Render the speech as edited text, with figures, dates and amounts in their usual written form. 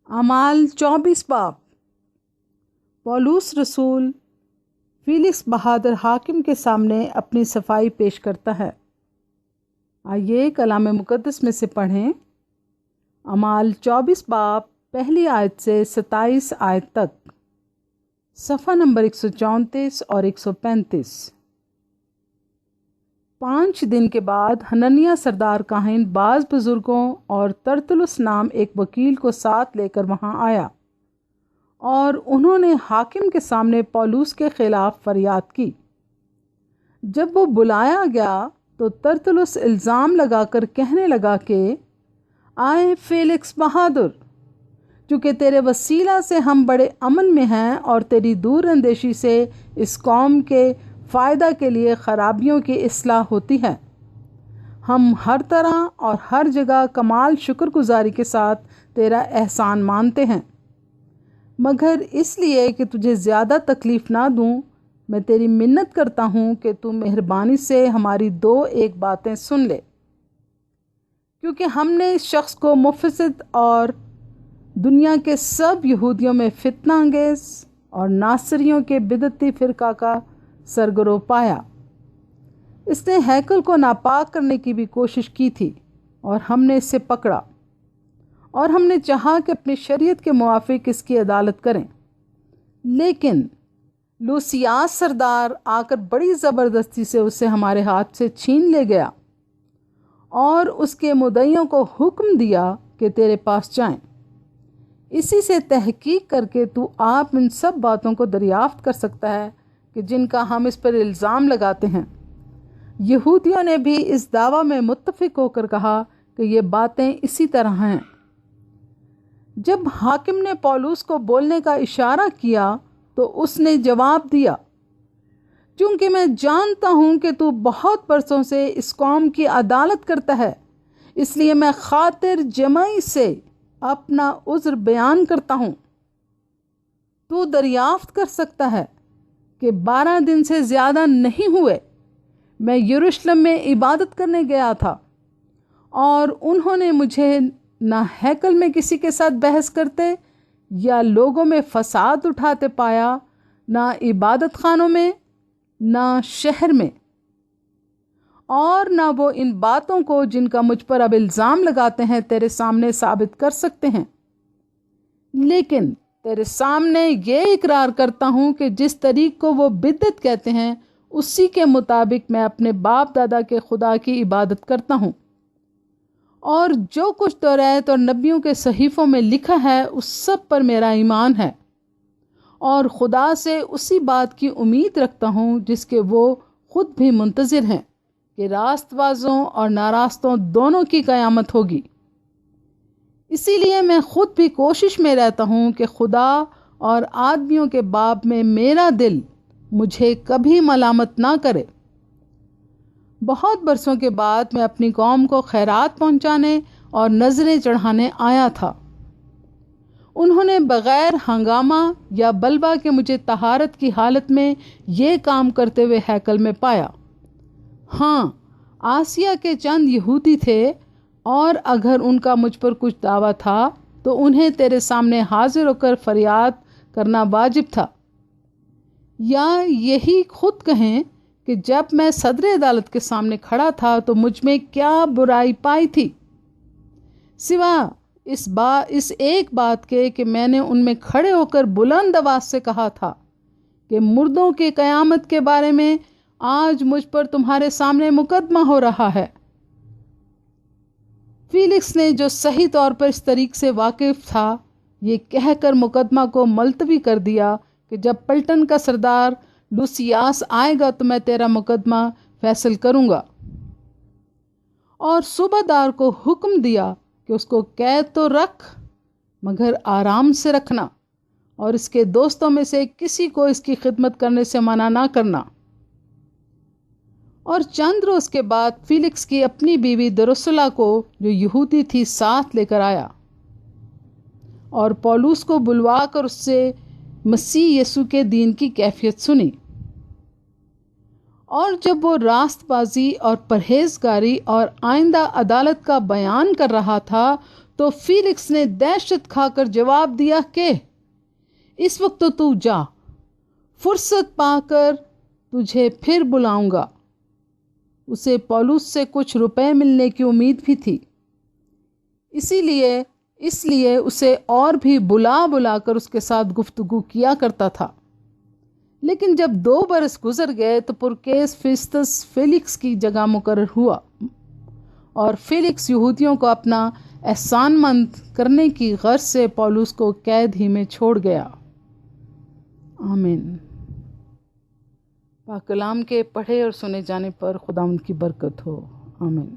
اعمال 24 باب۔ پولس رسول فیلکس بہادر حاکم کے سامنے اپنی صفائی پیش کرتا ہے۔ آئیے کلام مقدس میں سے پڑھیں۔ اعمال 24 باب پہلی آیت سے 27 آیت تک، صفحہ نمبر 134 اور 135۔ 5 دن کے بعد حننیہ سردار کاہن بعض بزرگوں اور ترتلس نام ایک وکیل کو ساتھ لے کر وہاں آیا، اور انہوں نے حاکم کے سامنے پولس کے خلاف فریاد کی۔ جب وہ بلایا گیا تو ترتلس الزام لگا کر کہنے لگا کہ آئے فیلکس بہادر، چونکہ تیرے وسیلہ سے ہم بڑے امن میں ہیں اور تیری دور اندیشی سے اس قوم کے فائدہ کے لیے خرابیوں کی اصلاح ہوتی ہے، ہم ہر طرح اور ہر جگہ کمال شکر گزاری کے ساتھ تیرا احسان مانتے ہیں، مگر اس لیے کہ تجھے زیادہ تکلیف نہ دوں، میں تیری منت کرتا ہوں کہ تو مہربانی سے ہماری 2 باتیں سن لے، کیونکہ ہم نے اس شخص کو مفسد اور دنیا کے سب یہودیوں میں فتنہ انگیز اور ناصریوں کے بدعتی فرقہ کا سرگرو پایا۔ اس نے ہیکل کو ناپاک کرنے کی بھی کوشش کی تھی، اور ہم نے اسے پکڑا، اور ہم نے چاہا کہ اپنی شریعت کے موافق اس کی عدالت کریں، لیکن لوسیاس سردار آ کر بڑی زبردستی سے اسے ہمارے ہاتھ سے چھین لے گیا، اور اس کے مدعیوں کو حکم دیا کہ تیرے پاس جائیں۔ اسی سے تحقیق کر کے تو آپ ان سب باتوں کو دریافت کر سکتا ہے کہ جن کا ہم اس پر الزام لگاتے ہیں۔ یہودیوں نے بھی اس دعویٰ میں متفق ہو کر کہا کہ یہ باتیں اسی طرح ہیں۔ جب حاکم نے پولس کو بولنے کا اشارہ کیا تو اس نے جواب دیا، چونکہ میں جانتا ہوں کہ تو بہت برسوں سے اس قوم کی عدالت کرتا ہے، اس لیے میں خاطر جمعی سے اپنا عذر بیان کرتا ہوں۔ تو دریافت کر سکتا ہے کہ 12 دن سے زیادہ نہیں ہوئے میں یروشلم میں عبادت کرنے گیا تھا، اور انہوں نے مجھے نہ ہیکل میں کسی کے ساتھ بحث کرتے یا لوگوں میں فساد اٹھاتے پایا، نہ عبادت خانوں میں، نہ شہر میں، اور نہ وہ ان باتوں کو جن کا مجھ پر اب الزام لگاتے ہیں تیرے سامنے ثابت کر سکتے ہیں، لیکن تیرے سامنے یہ اقرار کرتا ہوں کہ جس طریق کو وہ بدعت کہتے ہیں اسی کے مطابق میں اپنے باپ دادا کے خدا کی عبادت کرتا ہوں، اور جو کچھ توریت اور نبیوں کے صحیفوں میں لکھا ہے اس سب پر میرا ایمان ہے، اور خدا سے اسی بات کی امید رکھتا ہوں جس کے وہ خود بھی منتظر ہیں کہ راست بازوں اور ناراستوں دونوں کی قیامت ہوگی۔ اسی لیے میں خود بھی کوشش میں رہتا ہوں کہ خدا اور آدمیوں کے باب میں میرا دل مجھے کبھی ملامت نہ کرے۔ بہت برسوں کے بعد میں اپنی قوم کو خیرات پہنچانے اور نظریں چڑھانے آیا تھا۔ انہوں نے بغیر ہنگامہ یا بلوا کے مجھے طہارت کی حالت میں یہ کام کرتے ہوئے ہیکل میں پایا۔ ہاں، آسیہ کے چند یہودی تھے، اور اگر ان کا مجھ پر کچھ دعویٰ تھا تو انہیں تیرے سامنے حاضر ہو کر فریاد کرنا واجب تھا، یا یہی خود کہیں کہ جب میں صدر عدالت کے سامنے کھڑا تھا تو مجھ میں کیا برائی پائی تھی، سوا اس ایک بات کے کہ میں نے ان میں کھڑے ہو کر بلند آواز سے کہا تھا کہ مردوں کی قیامت کے بارے میں آج مجھ پر تمہارے سامنے مقدمہ ہو رہا ہے۔ فیلکس نے، جو صحیح طور پر اس طریق سے واقف تھا، یہ کہہ کر مقدمہ کو ملتوی کر دیا کہ جب پلٹن کا سردار لوسیاس آئے گا تو میں تیرا مقدمہ فیصل کروں گا، اور صوبہ دار کو حکم دیا کہ اس کو قید تو رکھ، مگر آرام سے رکھنا، اور اس کے دوستوں میں سے کسی کو اس کی خدمت کرنے سے منع نہ کرنا۔ اور چند روز کے بعد فیلکس کی اپنی بیوی دروسلا کو، جو یہودی تھی، ساتھ لے کر آیا، اور پولس کو بلوا کر اس سے مسیح یسوع کے دین کی کیفیت سنی۔ اور جب وہ راست بازی اور پرہیزگاری اور آئندہ عدالت کا بیان کر رہا تھا تو فیلکس نے دہشت کھا کر جواب دیا کہ اس وقت تو جا، فرصت پا کر تجھے پھر بلاؤں گا۔ اسے پولس سے کچھ روپے ملنے کی امید بھی تھی، اس لیے اسے اور بھی بلا بلا کر اس کے ساتھ گفتگو کیا کرتا تھا۔ لیکن جب 2 برس گزر گئے تو پرکیس فیسٹس فیلکس کی جگہ مقرر ہوا، اور فیلکس یہودیوں کو اپنا احسان مند کرنے کی غرض سے پولس کو قید ہی میں چھوڑ گیا۔ آمین۔ پاک کلام کے پڑھے اور سنے جانے پر خداوند کی برکت ہو۔ آمین۔